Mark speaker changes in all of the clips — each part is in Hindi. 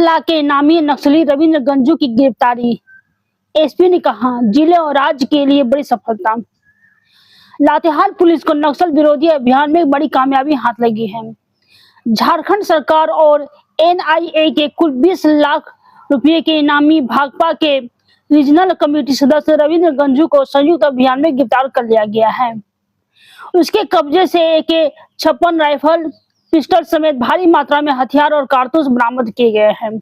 Speaker 1: लाख के इनामी नक्सली रविंद्र गंजू की गिरफ्तारी। एसपी ने कहा, जिले और राज्य के लिए बड़ी सफलता। लातेहार पुलिस को नक्सल विरोधी अभियान में बड़ी कामयाबी हाथ लगी है। झारखंड सरकार और एनआईए के कुल 20 लाख रुपए के इनामी भाकपा के रीजनल कमेटी सदस्य रविंद्र गंजू को संयुक्त अभियान में गिरफ्तार कर लिया गया है। उसके कब्जे से AK-56 राइफल, पिस्टल समेत भारी मात्रा में हथियार और कारतूस बरामद किए गए हैं।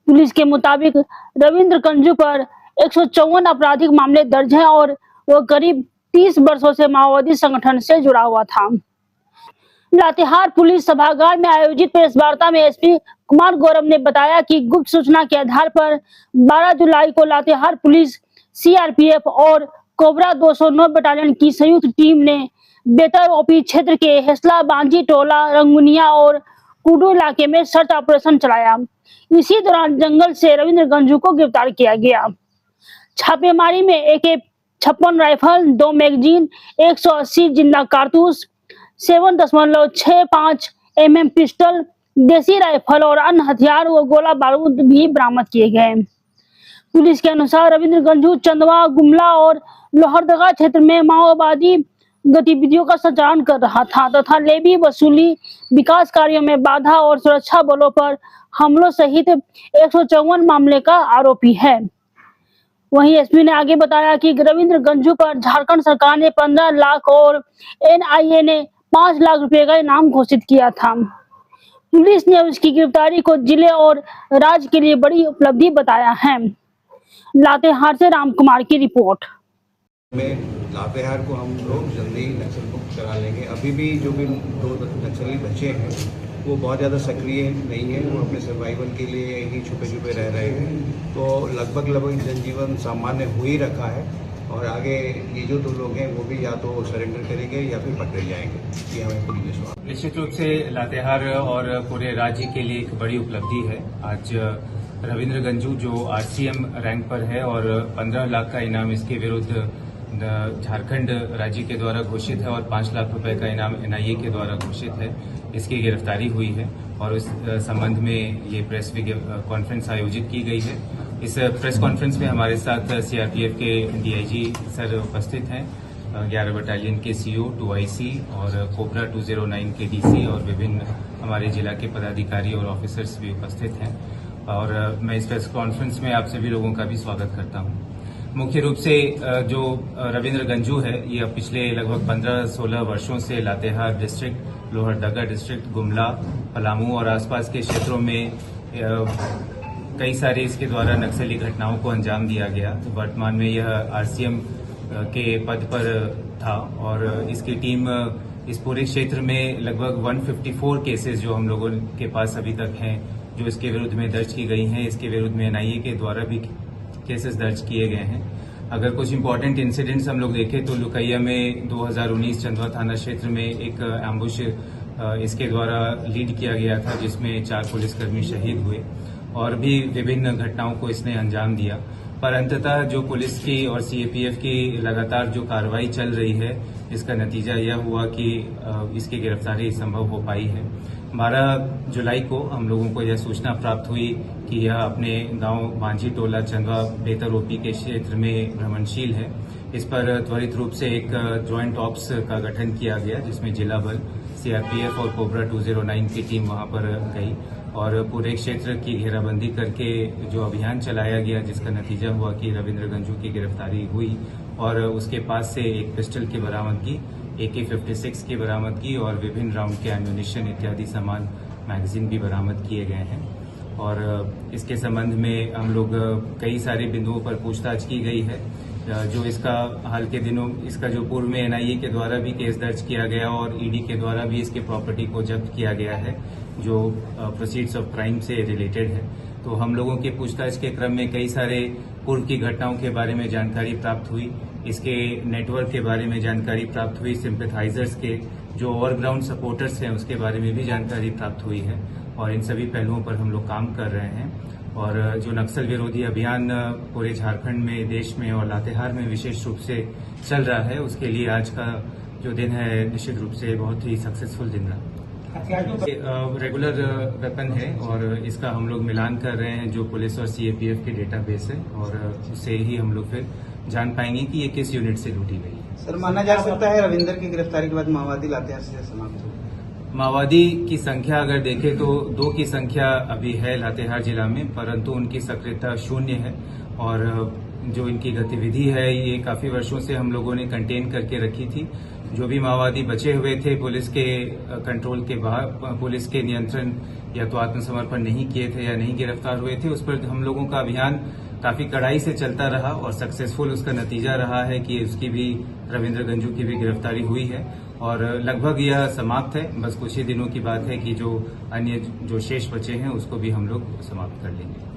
Speaker 1: पुलिस के मुताबिक रविंद्र गंजू पर 154 आपराधिक मामले दर्ज हैं और वह करीब 30 वर्षों से माओवादी संगठन से जुड़ा हुआ था। लातेहार पुलिस सभागार में आयोजित प्रेस वार्ता में एसपी कुमार गौरव ने बताया कि गुप्त सूचना के आधार पर 12 जुलाई को लातेहार पुलिस, CRPF और कोबरा 209 बटालियन की संयुक्त टीम ने बेतर ओपी क्षेत्र के हेसला, बांजी टोला, रंगमुनिया और कुडू इलाके में सर्च ऑपरेशन चलाया। इसी दौरान जंगल से रविंद्र गंजू को गिरफ्तार किया गया। छापेमारी में AK-56 राइफल, 2 मैगजीन, 180 जिंदा कारतूस, 7.65 mm पिस्टल, देसी राइफल और अन्य हथियार व गोला बारूद भी बरामद किए गए। पुलिस के अनुसार रविंद्र गंजू चंदवा, गुमला और लोहरदगा क्षेत्र में माओवादी गतिविधियों का संचालन कर रहा था तथा लेवी वसूली, विकास कार्यों में बाधा और सुरक्षा बलों पर हमलों सहित 154 मामले का आरोपी है। वहीं एसपी ने आगे बताया कि रविंद्र गंजू पर झारखंड सरकार ने 15 लाख और एनआईए ने 5 लाख रुपए का इनाम घोषित किया था। पुलिस ने उसकी गिरफ्तारी को जिले और राज्य के लिए बड़ी उपलब्धि बताया है। लातेहार से राम कुमार की रिपोर्ट।
Speaker 2: लातेहार को हम लोग जल्दी नक्सल मुक्त करा लेंगे। अभी भी जो भी 2 नक्सली बचे हैं वो बहुत ज़्यादा सक्रिय नहीं है, वो अपने सर्वाइवल के लिए ही छुपे छुपे रह रहे हैं। तो लगभग जनजीवन सामान्य हो ही रखा है और आगे ये जो 2 लोग हैं वो भी या तो सरेंडर करेंगे या फिर पकड़े जाएंगे। ये हमें पूरी विश्वास।
Speaker 3: निश्चित रूप से लातेहार और पूरे राज्य के लिए एक बड़ी उपलब्धि है। आज रविंद्र गंजू जो RCM रैंक पर है और 15 लाख का इनाम इसके विरुद्ध झारखंड राज्य के द्वारा घोषित है और 5 लाख रुपए का इनाम NIA के द्वारा घोषित है, इसकी गिरफ्तारी हुई है और इस संबंध में ये प्रेस कॉन्फ्रेंस आयोजित की गई है। इस प्रेस कॉन्फ्रेंस में हमारे साथ CRPF के DIG सर उपस्थित हैं, 11 बटालियन के CO, 2IC और कोबरा 209 के DC और विभिन्न हमारे जिला के पदाधिकारी और ऑफिसर्स भी उपस्थित हैं और मैं इस प्रेस कॉन्फ्रेंस में आप सभी लोगों का भी स्वागत करता हूं। मुख्य रूप से जो रविंद्र गंजू है ये अब पिछले लगभग 15-16 वर्षों से लातेहार डिस्ट्रिक्ट, लोहरदगा डिस्ट्रिक्ट, गुमला, पलामू और आसपास के क्षेत्रों में कई सारे इसके द्वारा नक्सली घटनाओं को अंजाम दिया गया। तो वर्तमान में यह RCM के पद पर था और इसकी टीम इस पूरे क्षेत्र में लगभग 154 केसेस जो हम लोगों के पास अभी तक हैं जो इसके विरुद्ध में दर्ज की गई हैं, इसके विरुद्ध में NIA के द्वारा भी केसेस दर्ज किए गए हैं। अगर कुछ इंपॉर्टेंट इंसिडेंट्स हम लोग देखें तो लुकैया में 2019 चंदवा थाना क्षेत्र में एक एम्बुश इसके द्वारा लीड किया गया था जिसमें 4 पुलिसकर्मी शहीद हुए और भी विभिन्न घटनाओं को इसने अंजाम दिया। पर अंततः जो पुलिस की और CRPF की लगातार जो कार्रवाई चल रही है इसका नतीजा यह हुआ कि इसकी गिरफ्तारी संभव हो पाई है। 12 जुलाई को हम लोगों को यह सूचना प्राप्त हुई कि यह अपने गांव बांजी टोला, चंदवा, बेतर ओपी के क्षेत्र में भ्रमणशील है। इस पर त्वरित रूप से एक ज्वाइंट ऑप्स का गठन किया गया जिसमें जिला बल, CRPF और कोबरा 209 की टीम वहां पर गई और पूरे क्षेत्र की घेराबंदी करके जो अभियान चलाया गया जिसका नतीजा हुआ कि रविंद्र गंजू की गिरफ्तारी हुई और उसके पास से एक पिस्टल की बरामदगी, AK-56 की बरामदगी और विभिन्न राउंड के एम्यूनिशन इत्यादि सामान, मैगजीन भी बरामद किए गए हैं। और इसके संबंध में हम लोग कई सारे बिंदुओं पर पूछताछ की गई है। जो इसका हाल के दिनों इसका जो पूर्व में NIA के द्वारा भी केस दर्ज किया गया और ED के द्वारा भी इसके प्रॉपर्टी को जब्त किया गया है जो प्रोसीड्स ऑफ क्राइम से रिलेटेड है। तो हम लोगों के पूछताछ के क्रम में कई सारे पूर्व की घटनाओं के बारे में जानकारी प्राप्त हुई, इसके नेटवर्क के बारे में जानकारी प्राप्त हुई, सिंपैथाइजर्स के जो ओवरग्राउंड सपोर्टर्स हैं उसके बारे में भी जानकारी प्राप्त हुई है और इन सभी पहलुओं पर हम लोग काम कर रहे हैं। और जो नक्सल विरोधी अभियान पूरे झारखंड में, देश में और लातेहार में विशेष रूप से चल रहा है उसके लिए आज का जो दिन है निश्चित रूप से बहुत ही सक्सेसफुल दिन रहा। रेगुलर वेपन है और इसका हम लोग मिलान कर रहे हैं जो पुलिस और सीएपीएफ के डेटाबेस है और उससे ही हम लोग फिर जान पाएंगे कि ये किस यूनिट से लूटी गई है।
Speaker 4: सर, माना जा सकता है रविंदर की गिरफ्तारी के बाद माओवादी लातेहार से समाप्त हो?
Speaker 3: माओवादी की संख्या अगर देखें तो 2 की संख्या अभी है लातेहार जिला में, परंतु उनकी सक्रियता 0 है और जो इनकी गतिविधि है ये काफी वर्षों से हम लोगों ने कंटेन करके रखी थी। जो भी माओवादी बचे हुए थे पुलिस के कंट्रोल के बाहर, पुलिस के नियंत्रण या तो आत्मसमर्पण नहीं किए थे या नहीं गिरफ्तार हुए थे, उस पर हम लोगों का अभियान काफी कड़ाई से चलता रहा और सक्सेसफुल उसका नतीजा रहा है कि उसकी भी, रविंद्र गंजू की भी गिरफ्तारी हुई है और लगभग यह समाप्त है। बस कुछ ही दिनों की बात है कि जो अन्य जो शेष बचे हैं उसको भी हम लोग समाप्त कर लेंगे।